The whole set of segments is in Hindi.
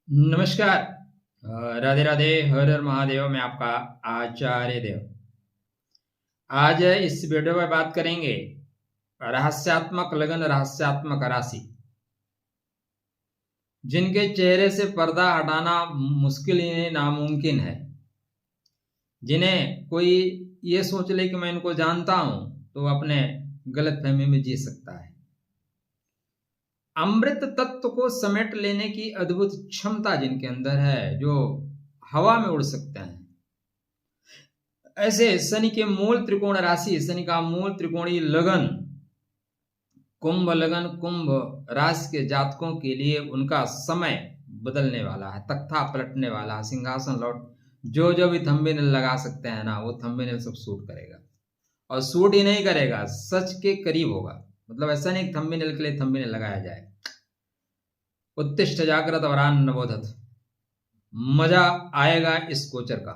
नमस्कार। राधे राधे, हर हर महादेव। मैं आपका आचार्य देव। आज इस वीडियो में बात करेंगे रहस्यात्मक लगन, रहस्यात्मक राशि, जिनके चेहरे से पर्दा हटाना मुश्किल ही नामुमकिन है। जिन्हें कोई ये सोच ले कि मैं इनको जानता हूं तो अपने गलत फहमी में जी सकता है। अमृत तत्व को समेट लेने की अद्भुत क्षमता जिनके अंदर है, जो हवा में उड़ सकते हैं। ऐसे शनि के मूल त्रिकोण राशि, शनि का मूल त्रिकोणीय लगन, कुंभ लगन, कुंभ राशि के जातकों के लिए उनका समय बदलने वाला है, तख्ता पलटने वाला है, सिंहासन लौट। जो जो भी थंबनेल लगा सकते हैं ना, वो थंबनेल सब शूट करेगा। और शूट ही नहीं करेगा, सच के करीब होगा। मतलब ऐसा नहीं थंबनेल के लिए थंबनेल लगाया जाए। उत्तिष्ठ जागृत वरान नवोदत, मजा आएगा इस गोचर का।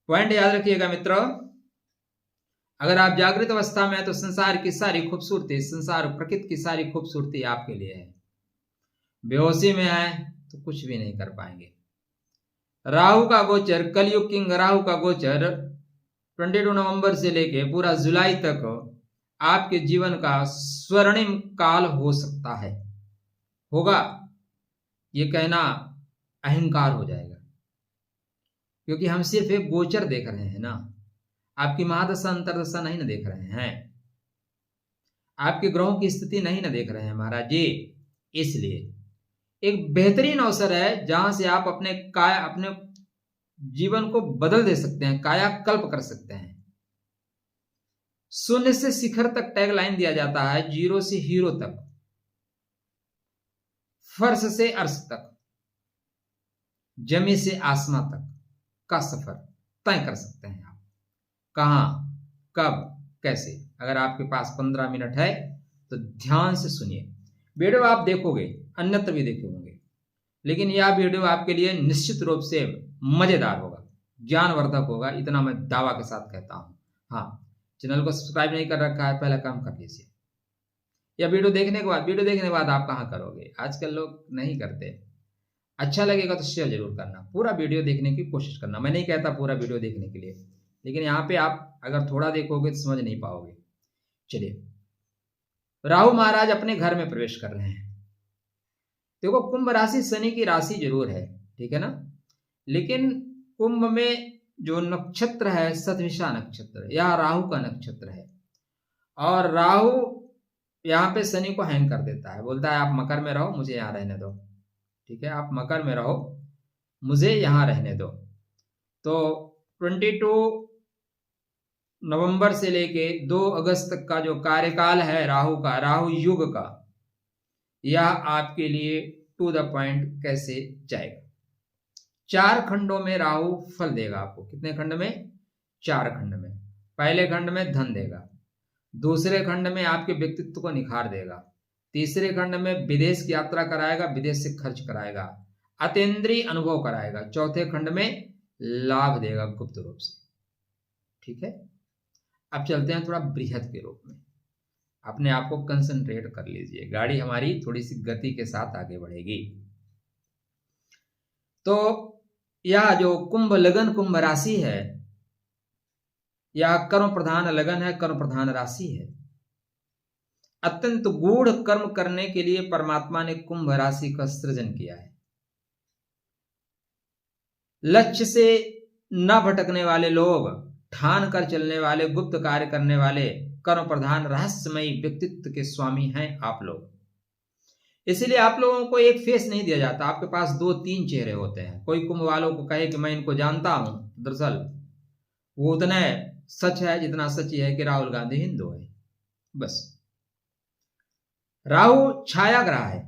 पॉइंट याद रखिएगा मित्रों, अगर आप जागृत अवस्था में हैं तो संसार की सारी खूबसूरती, संसार प्रकृति की सारी खूबसूरती आपके लिए है। बेहोशी में है तो कुछ भी नहीं कर पाएंगे। राहु का गोचर, कलयुग किंग राहु का गोचर 22 नवंबर से लेके पूरा जुलाई तक आपके जीवन का स्वर्णिम काल हो सकता है। होगा ये कहना अहंकार हो जाएगा, क्योंकि हम सिर्फ एक गोचर देख रहे हैं ना, आपकी महादशा अंतरदशा नहीं ना देख रहे हैं, आपके ग्रहों की स्थिति नहीं ना देख रहे हैं महाराज जी। इसलिए एक बेहतरीन अवसर है जहां से आप अपने जीवन को बदल दे सकते हैं, कायाकल्प कर सकते हैं। शून्य से शिखर तक टैगलाइन दिया जाता है, जीरो से हीरो तक, फर्श से अर्श तक, जमी से आसमां तक का सफर तय कर सकते हैं आप। कहां, कब, कैसे। अगर आपके पास 15 मिनट है तो ध्यान से सुनिए। वीडियो आप देखोगे, अन्यत्र भी देखे होंगे, लेकिन यह वीडियो आपके लिए निश्चित रूप से मजेदार होगा, ज्ञानवर्धक होगा, इतना मैं दावा के साथ कहता हूं। हाँ, चैनल को सब्सक्राइब नहीं कर रखा है, पहला काम कर लीजिए। या वीडियो देखने के बाद आप कहां करोगे, आजकल लोग नहीं करते। अच्छा लगेगा तो शेयर जरूर करना, पूरा वीडियो देखने की कोशिश करना। मैं नहीं कहता पूरा वीडियो देखने के लिए, लेकिन यहाँ पे आप अगर थोड़ा देखोगे तो समझ नहीं पाओगे। चलिए, राहु महाराज अपने घर में प्रवेश कर रहे हैं। देखो, कुंभ राशि शनि की राशि जरूर है, ठीक है ना, लेकिन कुंभ में जो नक्षत्र है शतभिषा नक्षत्र, यह राहु का नक्षत्र है। और राहु यहाँ पे शनि को हैंग कर देता है, बोलता है आप मकर में रहो, मुझे यहाँ रहने दो। ठीक है, आप मकर में रहो, मुझे यहां रहने दो। तो 22 नवंबर से लेके 2 अगस्त तक का जो कार्यकाल है राहु का, राहु युग का, यह आपके लिए टू द पॉइंट कैसे जाएगा। 4 खंडों में राहु फल देगा आपको। कितने खंड में? 4 खंड में। पहले खंड में धन देगा, दूसरे खंड में आपके व्यक्तित्व को निखार देगा, तीसरे खंड में विदेश की यात्रा कराएगा, विदेश से खर्च कराएगा, अतीन्द्रिय अनुभव कराएगा, चौथे खंड में लाभ देगा गुप्त रूप से। ठीक है, अब चलते हैं थोड़ा बृहद के रूप में। अपने आप को कंसंट्रेट कर लीजिए, गाड़ी हमारी थोड़ी सी गति के साथ आगे बढ़ेगी। तो यह जो कुंभ लगन, कुंभ राशि है, यह कर्म प्रधान लगन है, कर्म प्रधान राशि है। अत्यंत गूढ़ कर्म करने के लिए परमात्मा ने कुंभ राशि का सृजन किया है। लक्ष्य से न भटकने वाले लोग, ठान कर चलने वाले, गुप्त कार्य करने वाले, कर्म प्रधान रहस्यमयी व्यक्तित्व के स्वामी हैं आप लोग। इसलिए आप लोगों को एक फेस नहीं दिया जाता, आपके पास 2-3 चेहरे होते हैं। कोई कुंभ वालों को कहे कि मैं इनको जानता हूं, दरअसल वो उतना सच है जितना सच है कि राहुल गांधी हिंदू है, बस। राहु छाया ग्रह है,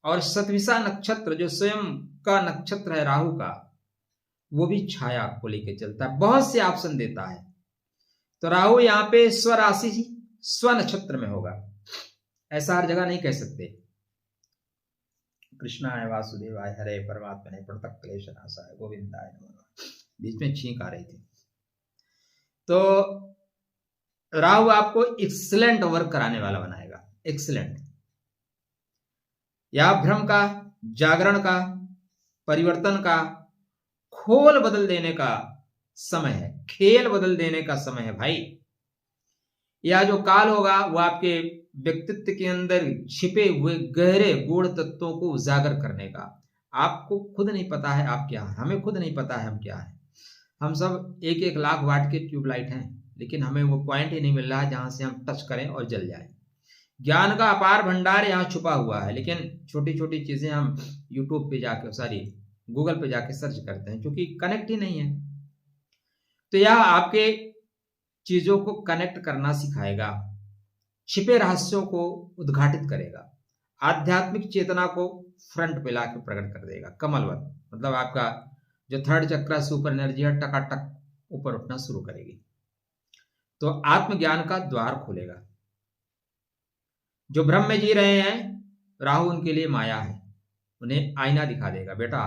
और शतभिषा नक्षत्र जो स्वयं का नक्षत्र है राहु का, वो भी छाया को लेकर चलता है, बहुत से ऑप्शन देता है। तो राहु यहाँ पे स्वराशि, स्व नक्षत्र में होगा, ऐसा हर जगह नहीं कह सकते। कृष्णाय वासुदेवाय हरे परमात्मा ने प्रणतः क्लेशनाशाय गोविंदाय नमः। बीच में छींक आ रही थी। तो राहु आपको एक्सीलेंट वर्क कराने वाला बनाएगा, एक्सीलेंट। या भ्रम का, जागरण का, परिवर्तन का, खोल बदल देने का समय है, खेल बदल देने का समय है भाई। यह जो काल होगा वो आपके व्यक्तित्व के अंदर छिपे हुए गहरे गूढ़ तत्वों को उजागर करने का। आपको खुद नहीं पता है आप क्या है, हमें खुद नहीं पता है हम क्या है। हम सब 1-1 लाख वाट के ट्यूबलाइट हैं, लेकिन हमें वो पॉइंट ही नहीं मिल रहा है जहां से हम टच करें और जल जाए। ज्ञान का अपार भंडार यहाँ छुपा हुआ है, लेकिन छोटी छोटी चीजें हम यूट्यूब पे जाके गूगल पे जाके सर्च करते हैं, क्योंकि कनेक्ट ही नहीं है। तो यह आपके चीजों को कनेक्ट करना सिखाएगा, छिपे रहस्यों को उद्घाटित करेगा, आध्यात्मिक चेतना को फ्रंट पे लाके प्रकट कर देगा कमलवत। मतलब आपका जो थर्ड चक्र सुपर एनर्जी है टकाटक ऊपर उठना शुरू करेगी, तो आत्मज्ञान का द्वार खोलेगा। जो भ्रम में जी रहे हैं, राहु उनके लिए माया है, उन्हें आईना दिखा देगा, बेटा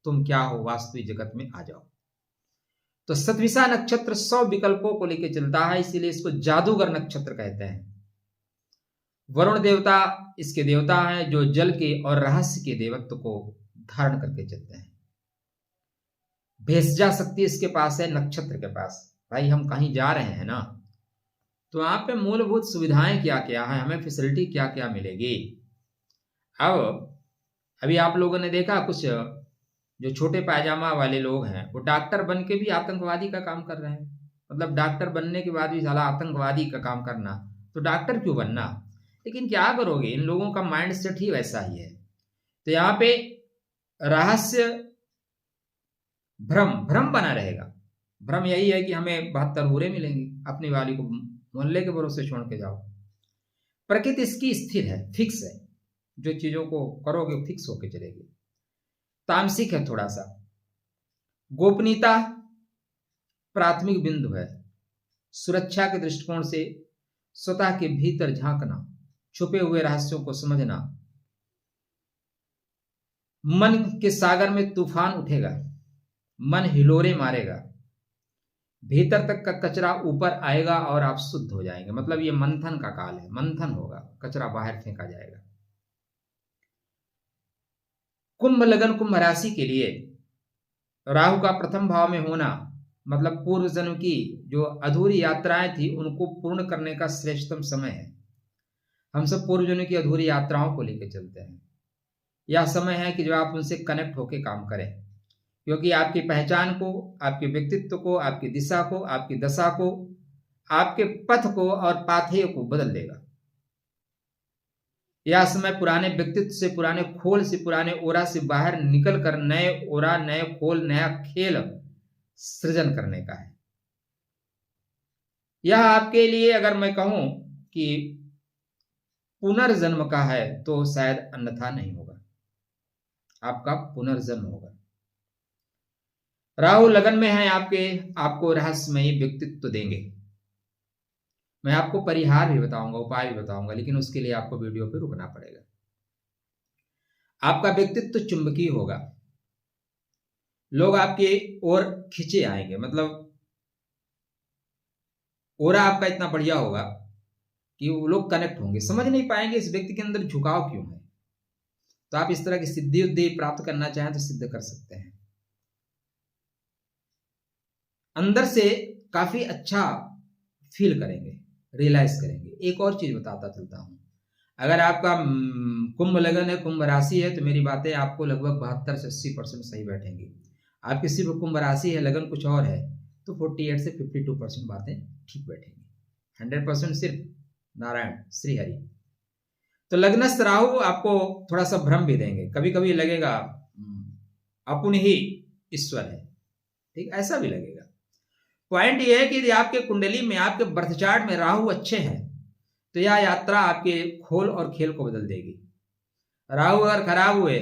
तुम क्या हो, वास्तविक जगत में आ जाओ। तो सतविसा नक्षत्र 100 विकल्पों को लेकर चलता है, इसीलिए इसको जादूगर नक्षत्र कहते हैं। वरुण देवता इसके देवता हैं, जो जल के और रहस्य के देवत्व को धारण करके चलते हैं। भेषजा शक्ति इसके पास है, नक्षत्र के पास। भाई हम कहीं जा रहे हैं ना, तो वहां पे मूलभूत सुविधाएं क्या क्या है, हमें फैसिलिटी क्या क्या मिलेगी। अब अभी आप लोगों ने देखा कुछ जो छोटे पायजामा वाले लोग हैं, वो डॉक्टर बन के भी आतंकवादी का काम कर रहे हैं। मतलब डॉक्टर बनने के बाद भी साला आतंकवादी का काम करना, तो डॉक्टर क्यों बनना। लेकिन क्या करोगे, इन लोगों का माइंड सेट ही वैसा ही है। तो यहाँ पे रहस्य भ्रम बना रहेगा। भ्रम यही है कि हमें 72 हूरें मिलेंगी, अपनी वाली को मोहल्ले के भरोसे छोड़ के जाओ। प्रकृति इसकी स्थिर है, फिक्स है, जो चीजों को करोगे फिक्स होके चलेगी। तामसिक है थोड़ा सा। गोपनीयता प्राथमिक बिंदु है। सुरक्षा के दृष्टिकोण से स्वतः के भीतर झांकना, छुपे हुए रहस्यों को समझना। मन के सागर में तूफान उठेगा, मन हिलोरे मारेगा, भीतर तक का कचरा ऊपर आएगा और आप शुद्ध हो जाएंगे। मतलब ये मंथन का काल है, मंथन होगा, कचरा बाहर फेंका जाएगा। कुंभ लगन कुंभ राशि के लिए राहु का प्रथम भाव में होना मतलब पूर्व जन्म की जो अधूरी यात्राएं थी उनको पूर्ण करने का श्रेष्ठतम समय है। हम सब पूर्व जन्म की अधूरी यात्राओं को लेकर चलते हैं। यह समय है कि जो आप उनसे कनेक्ट होकर काम करें, क्योंकि आपकी पहचान को, आपके व्यक्तित्व को, आपकी दिशा को, आपकी दशा को, आपके पथ को और पाथेय को बदल देगा। यह समय पुराने व्यक्तित्व से, पुराने खोल से, पुराने ओरा से बाहर निकल कर नए ओरा, नए खोल, नया खेल सृजन करने का है। यह आपके लिए अगर मैं कहूं कि पुनर्जन्म का है तो शायद अन्यथा नहीं होगा, आपका पुनर्जन्म होगा। राहु लगन में है आपके, आपको रहस्यमयी व्यक्तित्व देंगे। मैं आपको परिहार भी बताऊंगा, उपाय भी बताऊंगा, लेकिन उसके लिए आपको वीडियो पे रुकना पड़ेगा। आपका व्यक्तित्व चुंबकीय होगा, लोग आपके ओर खींचे आएंगे। मतलब ओरा आपका इतना बढ़िया होगा कि वो लोग कनेक्ट होंगे, समझ नहीं पाएंगे इस व्यक्ति के अंदर झुकाव क्यों है। तो आप इस तरह की सिद्धि उद्धि प्राप्त करना चाहें तो सिद्ध कर सकते हैं। अंदर से काफी अच्छा फील करेंगे, रियलाइज करेंगे। एक और चीज बताता चलता हूं, अगर आपका कुंभ लगन है, कुंभ राशि है, तो मेरी बातें आपको लगभग 72 से 80% सही बैठेंगी। आपकी सिर्फ कुंभ राशि है, लगन कुछ और है, तो 48 से 52% बातें ठीक बैठेंगी। 100% सिर्फ नारायण श्री हरि। तो लग्नस्थ राहु आपको थोड़ा सा भ्रम भी देंगे, कभी कभी लगेगा अपन ही ईश्वर है, ठीक, ऐसा भी लगेगा। पॉइंट ये है कि यदि आपके कुंडली में, आपके बर्थ चार्ट में राहु अच्छे हैं तो यह यात्रा आपके खोल और खेल को बदल देगी। राहु अगर खराब हुए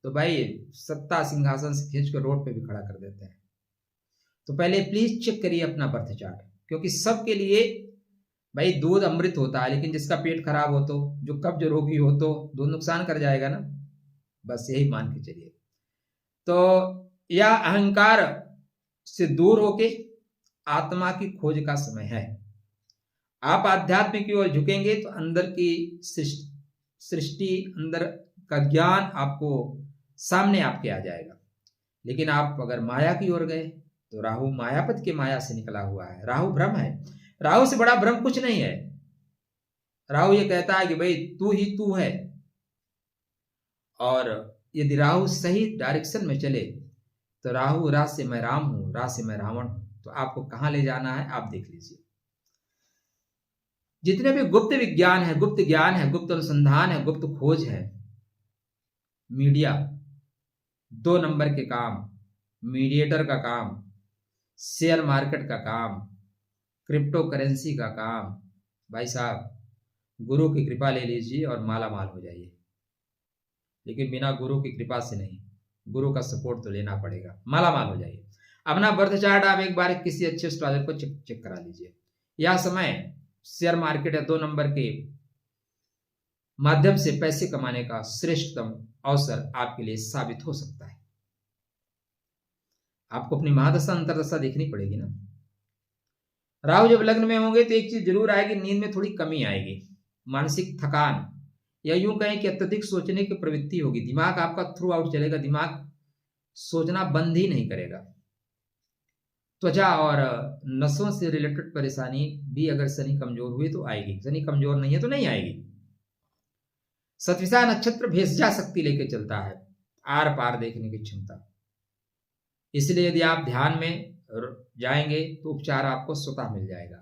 तो भाई सत्ता सिंहासन से खींच कर रोड पे भी खड़ा कर देते हैं। तो पहले प्लीज चेक करिए अपना बर्थ चार्ट, क्योंकि सबके लिए भाई दूध अमृत होता है, लेकिन जिसका पेट खराब हो तो, जो कब्ज रोगी हो तो दूध नुकसान कर जाएगा ना, बस यही मान के चलिए। तो यह अहंकार से दूर होके आत्मा की खोज का समय है। आप आध्यात्म की ओर झुकेंगे तो अंदर की सृष्टि, अंदर का ज्ञान आपको सामने आपके आ जाएगा। लेकिन आप अगर माया की ओर गए तो राहु मायापति के माया से निकला हुआ है, राहु भ्रम है। राहु से बड़ा भ्रम कुछ नहीं है। राहु ये कहता है कि भाई तू ही तू है, और यदि राहु सही डायरेक्शन में चले तो राहु रा से मैं राम हूं, रा से मैं रावण हूं, तो आपको कहां ले जाना है आप देख लीजिए। जितने भी गुप्त विज्ञान है, गुप्त ज्ञान है, गुप्त अनुसंधान है, गुप्त खोज है, मीडिया 2 नंबर के काम, मीडिएटर का काम, शेयर मार्केट का काम, क्रिप्टो करेंसी का काम, भाई साहब गुरु की कृपा ले लीजिए और माला माल हो जाइए। लेकिन बिना गुरु की कृपा से नहीं, गुरु का सपोर्ट तो लेना पड़ेगा, माला माल हो जाइए। अपना बर्थ चार्ट आप एक बार किसी अच्छे एस्ट्रोलॉजर को चेक करा लीजिए। यह समय शेयर मार्केट या 2 नंबर के माध्यम से पैसे कमाने का श्रेष्ठतम अवसर आपके लिए साबित हो सकता है। आपको अपनी महादशा अंतरदशा देखनी पड़ेगी ना। राहु जब लग्न में होंगे तो एक चीज जरूर आएगी, नींद में थोड़ी कमी आएगी, मानसिक थकान, या यूं कहें कि अत्यधिक सोचने की प्रवृत्ति होगी। दिमाग आपका थ्रू आउट चलेगा, दिमाग सोचना बंद ही नहीं करेगा। त्वचा और नसों से रिलेटेड परेशानी भी अगर शनि कमजोर हुए तो आएगी, शनि कमजोर नहीं है तो नहीं आएगी। सतविषा नक्षत्र भेषजा शक्ति लेके चलता है, आर पार देखने की क्षमता। इसलिए यदि आप ध्यान में जाएंगे तो उपचार आपको स्वतः मिल जाएगा।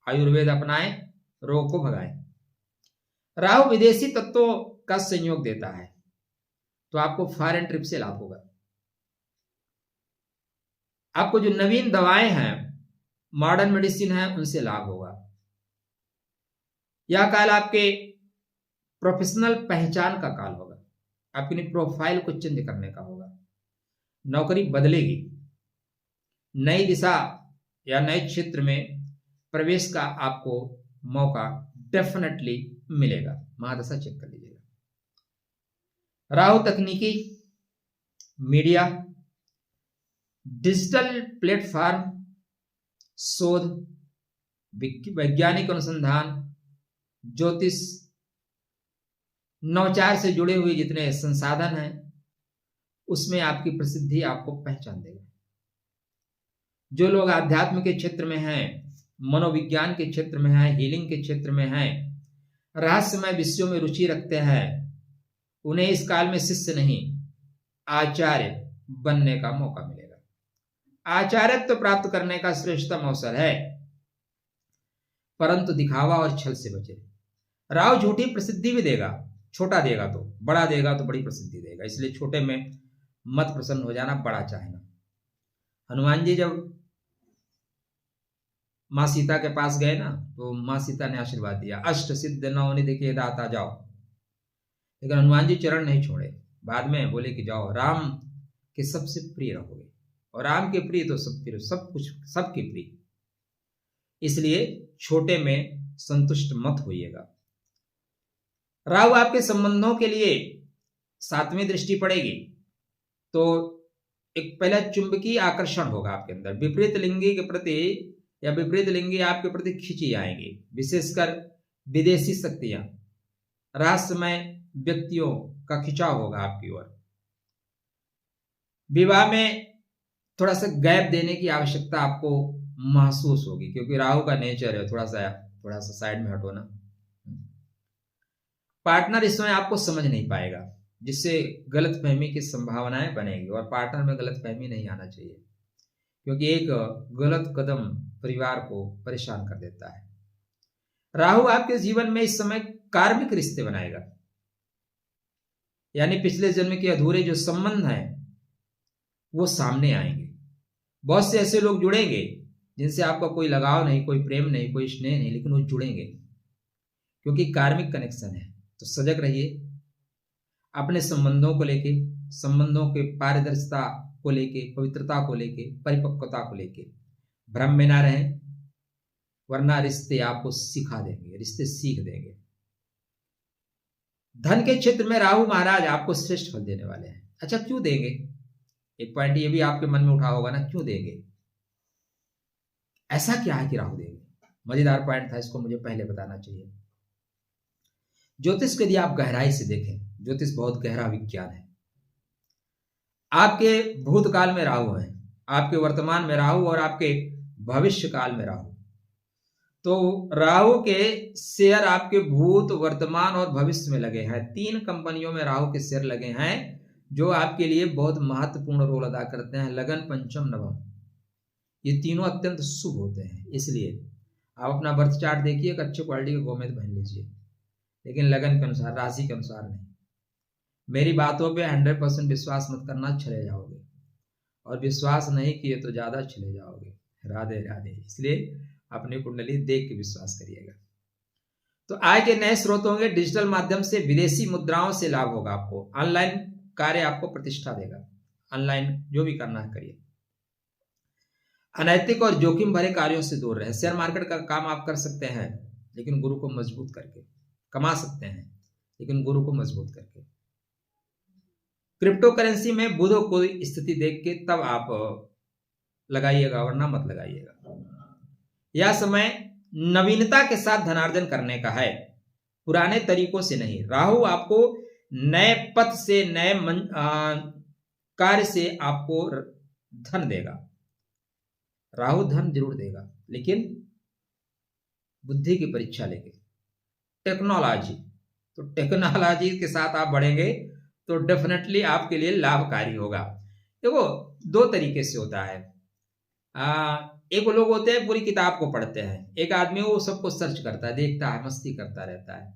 आयुर्वेद अपनाएं, रोग को भगाएं। राहु विदेशी तत्वों का संयोग देता है, तो आपको फॉरेन ट्रिप से लाभ होगा। आपको जो नवीन दवाएं हैं, मॉडर्न मेडिसिन है, उनसे लाभ होगा। यह काल आपके प्रोफेशनल पहचान का काल होगा, अपनी प्रोफाइल को चेंज करने का होगा। नौकरी बदलेगी, नई दिशा या नए क्षेत्र में प्रवेश का आपको मौका डेफिनेटली मिलेगा। महादशा चेक कर लीजिएगा। राहु तकनीकी, मीडिया, डिजिटल प्लेटफॉर्म, शोध, वैज्ञानिक अनुसंधान, ज्योतिष, नवाचार से जुड़े हुए जितने संसाधन हैं उसमें आपकी प्रसिद्धि आपको पहचान देगा। जो लोग आध्यात्म के क्षेत्र में हैं, मनोविज्ञान के क्षेत्र में हैं, हीलिंग के क्षेत्र में हैं, रहस्यमय विषयों में रुचि रखते हैं, उन्हें इस काल में शिष्य नहीं आचार्य बनने का मौका मिलेगा। आचार्यत्व प्राप्त करने का श्रेष्ठतम अवसर है, परंतु दिखावा और छल से बचे। राहु झूठी प्रसिद्धि भी देगा, छोटा देगा तो बड़ा देगा, तो बड़ी प्रसिद्धि देगा। इसलिए छोटे में मत प्रसन्न हो जाना, बड़ा चाहना। हनुमान जी जब माँ सीता के पास गए ना, तो माँ सीता ने आशीर्वाद दिया, अष्ट सिद्ध नवनिधि के दाता जाओ। लेकिन हनुमान जी चरण नहीं छोड़े, बाद में बोले कि जाओ, राम के सबसे प्रिय रहोगे, और राम के प्रिय तो सब प्रिय, सब कुछ सबके प्रिय। इसलिए छोटे में संतुष्ट मत होइएगा। राहु आपके संबंधों के लिए 7वीं दृष्टि पड़ेगी तो एक पहला चुंबकीय आकर्षण होगा आपके अंदर, विपरीत लिंगी के प्रति या विपरीत लिंगी आपके प्रति खींची आएंगी, विशेषकर विदेशी शक्तियां, रहस्यमय व्यक्तियों का खिंचाव होगा आपकी ओर। विवाह में थोड़ा सा गैप देने की आवश्यकता आपको महसूस होगी, क्योंकि राहु का नेचर है थोड़ा सा साइड में हटो ना। पार्टनर इस समय आपको समझ नहीं पाएगा, जिससे गलतफहमी की संभावनाएं बनेगी, और पार्टनर में गलतफहमी नहीं आना चाहिए, क्योंकि एक गलत कदम परिवार को परेशान कर देता है। राहु आपके जीवन में इस समय कार्मिक रिश्ते बनाएगा, यानी पिछले जन्म के अधूरे जो संबंध हैं वो सामने आएंगे। बहुत से ऐसे लोग जुड़ेंगे जिनसे आपका कोई लगाव नहीं, कोई प्रेम नहीं, कोई स्नेह नहीं, लेकिन वो जुड़ेंगे क्योंकि कार्मिक कनेक्शन है। तो सजग रहिए अपने संबंधों को लेके, संबंधों के पारदर्शिता को लेके, पवित्रता को लेके, परिपक्वता को लेके भ्रम में ना रहें, वरना रिश्ते आपको सिखा देंगे, रिश्ते सीख देंगे। धन के क्षेत्र में राहु महाराज आपको श्रेष्ठ फल देने वाले हैं। अच्छा, क्यों देंगे? एक पॉइंट ये भी आपके मन में उठा होगा ना, क्यों देंगे? ऐसा क्या है कि राहु देंगे? मजेदार पॉइंट था, इसको मुझे पहले बताना चाहिए। ज्योतिष को यदि आप गहराई से देखें, ज्योतिष बहुत गहरा विज्ञान है। आपके भूतकाल में राहु है, आपके वर्तमान में राहु और आपके भविष्य काल में राहु। तो राहु के शेयर आपके भूत, वर्तमान और भविष्य में लगे हैं। 3 कंपनियों में राहु के शेयर लगे हैं जो आपके लिए बहुत महत्वपूर्ण रोल अदा करते हैं। लगन, पंचम, नवम, ये तीनों अत्यंत शुभ होते हैं। इसलिए आप अपना बर्थ चार्ट देखिए, एक अच्छी क्वालिटी का गोमेद पहन लीजिए, लेकिन लगन के अनुसार, राशि के अनुसार नहीं। मेरी बातों पे 100% विश्वास मत करना, चले जाओगे, और विश्वास नहीं किए तो ज्यादा चले जाओगे। राधे राधे। इसलिए अपनी कुंडली देख के विश्वास करिएगा। तो आय के नए स्रोत होंगे, डिजिटल माध्यम से विदेशी मुद्राओं से लाभ होगा आपको, ऑनलाइन कार्य आपको प्रतिष्ठा देगा, ऑनलाइन जो भी करना है करिए। अनैतिक और जोखिम भरे कार्यों से दूर रहे। शेयर मार्केट का काम आप कर सकते हैं, लेकिन गुरु को मजबूत करके कमा सकते हैं, लेकिन गुरु को मजबूत करके। क्रिप्टो करेंसी में बुध को स्थिति देख के तब आप लगाइएगा, वरना मत लगाइएगा। यह समय नवीनता के साथ धनार्जन करने का है, पुराने तरीकों से नहीं। राहु आपको नए पथ से, नए कार्य से आपको धन देगा। राहु धन जरूर देगा, लेकिन बुद्धि की परीक्षा लेके। टेक्नोलॉजी, तो टेक्नोलॉजी के साथ आप बढ़ेंगे तो डेफिनेटली आपके लिए लाभकारी होगा। देखो 2 तरीके से होता है। एक लोग होते हैं पूरी किताब को पढ़ते हैं, एक आदमी वो सबको सर्च करता है, देखता है, मस्ती करता रहता है,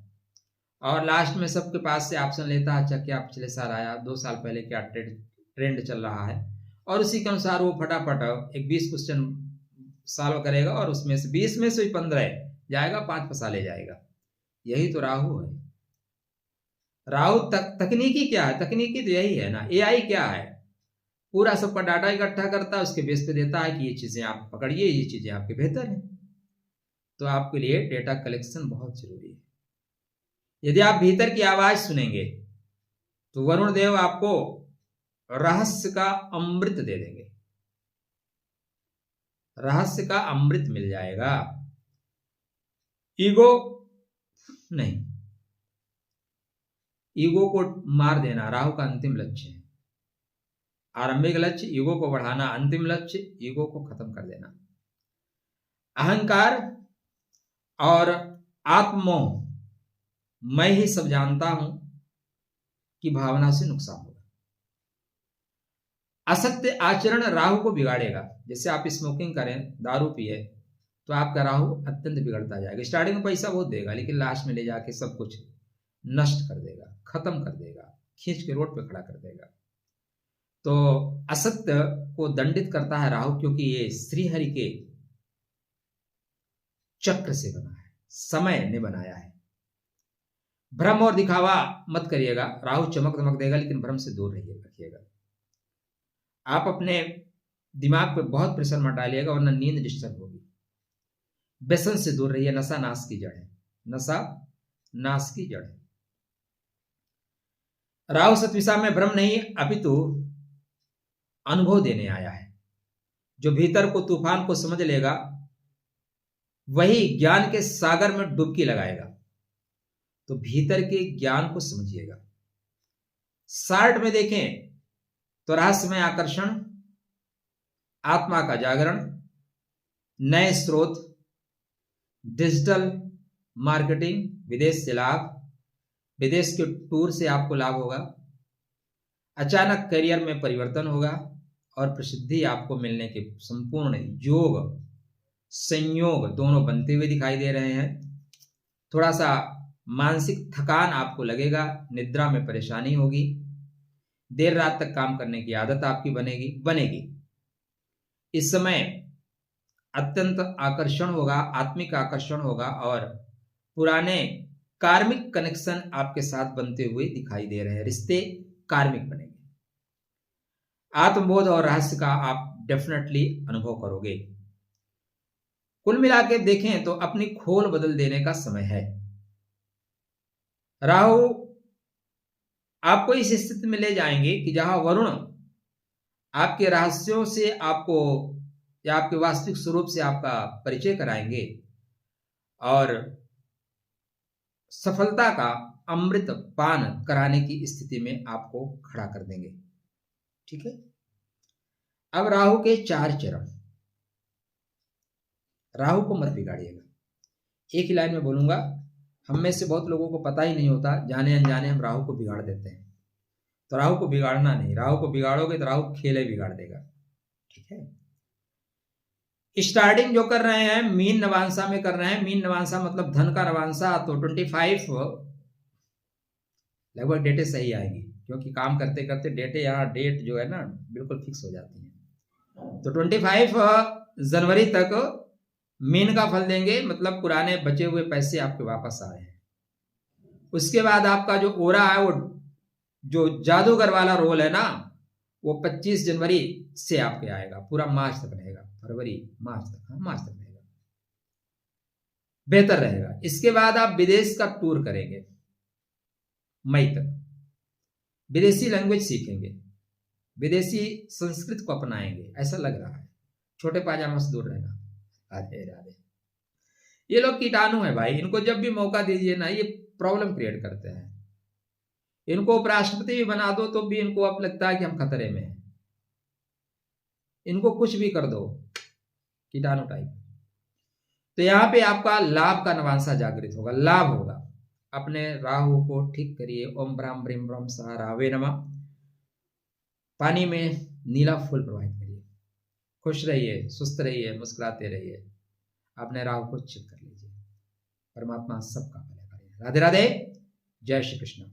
और लास्ट में सबके पास से ऑप्शन लेता है, अच्छा क्या पिछले साल आया, 2 साल पहले क्या ट्रेंड चल रहा है, और उसी के अनुसार वो फटाफट एक 20 क्वेश्चन सॉल्व करेगा, और उसमें से 20 में से 15 जाएगा, 5 फंसा ले जाएगा। यही तो राहु है। राहु तकनीकी क्या है? तकनीकी तो यही है ना। एआई क्या है? पूरा सबका डाटा इकट्ठा करता है, उसके बेस पे देता है कि ये चीजें आप पकड़िए, ये चीजें आपके बेहतर हैं। तो आपके लिए डेटा कलेक्शन बहुत जरूरी है। यदि आप भीतर की आवाज सुनेंगे तो वरुण देव आपको रहस्य का अमृत दे देंगे, रहस्य का अमृत मिल जाएगा। ईगो नहीं, ईगो को मार देना राहु का अंतिम लक्ष्य है। आरंभिक लक्ष्य ईगो को बढ़ाना, अंतिम लक्ष्य ईगो को खत्म कर देना। अहंकार और आत्मोह, मैं ही सब जानता हूं की भावना से नुकसान होगा। असत्य आचरण राहु को बिगाड़ेगा। जैसे आप स्मोकिंग करें, दारू पिए, तो आपका राहु अत्यंत बिगड़ता जाएगा। स्टार्टिंग में पैसा बहुत देगा, लेकिन लास्ट में ले जाके सब कुछ नष्ट कर देगा, खत्म कर देगा, खींच के रोड पे खड़ा कर देगा। तो असत्य को दंडित करता है राहु, क्योंकि ये श्रीहरि के चक्र से बना है, समय ने बनाया है। भ्रम और दिखावा मत करिएगा। राहु चमक दमक देगा, लेकिन भ्रम से दूर रखिएगा। आप अपने दिमाग पे बहुत प्रेशर मत डालिएगा, वरना नींद डिस्टर्ब होगी। व्यसन से दूर रहिए। नशा नाश की जड़ है, नशा नाश की जड़ है। राहु सतविषा में भ्रम नहीं, अपितु अनुभव देने आया है। जो भीतर को, तूफान को समझ लेगा, वही ज्ञान के सागर में डुबकी लगाएगा। तो भीतर के ज्ञान को समझिएगा। शार्ट में देखें तो रहस्यमय आकर्षण, आत्मा का जागरण, नए स्रोत, डिजिटल मार्केटिंग, विदेश से लाभ, विदेश के टूर से आपको लाभ होगा, अचानक करियर में परिवर्तन होगा, और प्रसिद्धि आपको मिलने के संपूर्ण योग, संयोग दोनों बनते हुए दिखाई दे रहे हैं। थोड़ा सा मानसिक थकान आपको लगेगा, निद्रा में परेशानी होगी, देर रात तक काम करने की आदत आपकी बनेगी। इस समय अत्यंत आकर्षण होगा, आत्मिक आकर्षण होगा, और पुराने कार्मिक कनेक्शन आपके साथ बनते हुए दिखाई दे रहे हैं। रिश्ते कार्मिक बनेंगे। आत्मबोध और रहस्य का आप डेफिनेटली अनुभव करोगे। कुल मिला के देखें तो अपनी खोल बदल देने का समय है। राहु आपको इस स्थिति में ले जाएंगे कि जहां वरुण आपके रहस्यों से आपको, या आपके वास्तविक स्वरूप से आपका परिचय कराएंगे, और सफलता का अमृत पान कराने की स्थिति में आपको खड़ा कर देंगे। ठीक है। अब राहु के 4 चरण। राहु को मत बिगाड़िएगा। एक ही लाइन में बोलूंगा, हम में से बहुत लोगों को पता ही नहीं होता, जाने अनजाने हम राहु को बिगाड़ देते हैं। तो राहु को बिगाड़ना नहीं, राहु को बिगाड़ोगे तो राहु खेले बिगाड़ देगा। ठीक है। स्टार्टिंग जो कर रहे हैं मीन नवांशा में कर रहे हैं। मीन नवांशा मतलब धन का नवांशा, तो 25 लगभग डेटें सही आएगी, क्योंकि काम करते करते डेटें यहाँ डेट जो है ना बिल्कुल फिक्स हो जाती है। तो 25 जनवरी तक मीन का फल देंगे, मतलब पुराने बचे हुए पैसे आपके वापस आए हैं। उसके बाद आपका जो ओरा है, वो जो जादूगर वाला रोल है ना, वो 25 जनवरी से आपके आएगा, पूरा मार्च तक रहेगा। फरवरी मार्च तक, हाँ मार्च तक रहेगा, बेहतर रहेगा। इसके बाद आप विदेश का टूर करेंगे मई तक, विदेशी लैंग्वेज सीखेंगे, विदेशी संस्कृत को अपनाएंगे, ऐसा लग रहा है। छोटे पाजामा से दूर रहना। राधे राधे। ये लोग कीटाणु है भाई, इनको जब भी मौका दीजिए ना ये प्रॉब्लम क्रिएट करते हैं। इनको उपराष्ट्रपति भी बना दो तो भी इनको अब लगता है कि हम खतरे में हैं। इनको कुछ भी कर दो, कीटाणु टाइप। तो यहां पे आपका लाभ का नवांशा जागृत होगा, लाभ होगा। अपने राहु को ठीक करिए। ओम ब्राह्म ब्रीम ब्रह्म सह रावे नमः। पानी में नीला फूल प्रवाहित करिए। खुश रहिए, सुस्त रहिए, मुस्कुराते रहिए। अपने राहु को चित कर लीजिए। परमात्मा सबका भला करे। राधे राधे। जय श्री कृष्ण।